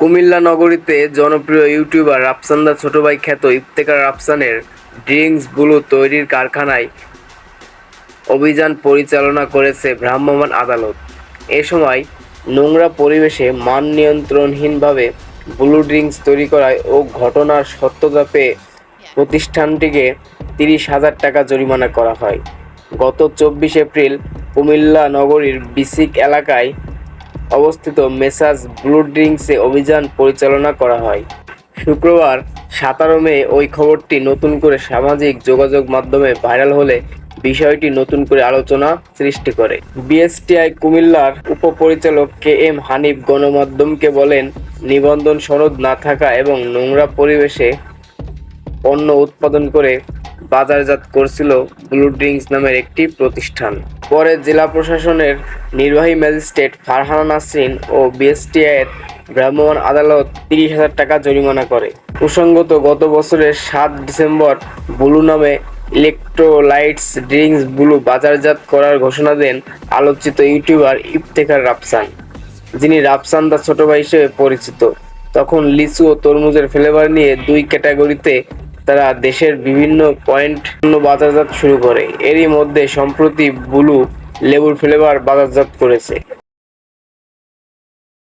কুমিল্লা নগরীতে জনপ্রিয় ইউটিউবার রাফসানদার ছোট ভাই খ্যাত ইফতেখার রাফসানের ড্রিঙ্কস ব্লু তৈরির কারখানায় অভিযান পরিচালনা করেছে ভ্রাম্যমাণ আদালত। এ সময় নোংরা পরিবেশে মান নিয়ন্ত্রণহীনভাবে ব্লু ড্রিঙ্কস তৈরি করায় ও ঘটনার সত্যতা পেয়ে প্রতিষ্ঠানটিকে ৩০,০০০ টাকা জরিমানা করা হয়। গত ২৪ এপ্রিল কুমিল্লা নগরীর বিসিক এলাকায় অবস্থিত মেসার্স ব্লু ড্রিঙ্কসে অভিযান পরিচালনা করা হয়। শুক্রবার ১৭ মে ওই খবরটি নতুন করে সামাজিক যোগাযোগ মাধ্যমে ভাইরাল হলে বিষয়টি নতুন করে আলোচনা সৃষ্টি করে। বিএসটিআই কুমিল্লার উপপরিচালক কে এম হানিফ গণমাধ্যমকে বলেন, নিবন্ধন সনদ না থাকা এবং নোংরা পরিবেশে পণ্য উৎপাদন করে বাজারজাত করছিল ব্লু ড্রিঙ্কস নামের একটি প্রতিষ্ঠান। পরে জেলা প্রশাসনের নির্বাহী ম্যাজিস্ট্রেট ফারহানা নাসরিন ও বিএসটিআইয়ের ভ্রাম্যমাণ আদালত ৩০,০০০ টাকা জরিমানা করে। প্রসঙ্গত, গত বছরের ৭ ডিসেম্বর ব্লু নামে ইলেকট্রোলাইটস ড্রিঙ্কস ব্লু বাজারজাত করার ঘোষণা দেন আলোচিত ইউটিউবার ইফতেখার রাফসান, যিনি রাফসানদার ছোট ভাই হিসেবে পরিচিত। তখন লিচু ও তরমুজের ফ্লেভার নিয়ে ২ ক্যাটাগরিতে তারা দেশের বিভিন্ন পয়েন্ট বাজারজাত শুরু করে। এরই মধ্যে সম্প্রতি ব্লু লেবুর ফ্লেভার বাজারজাত করেছে।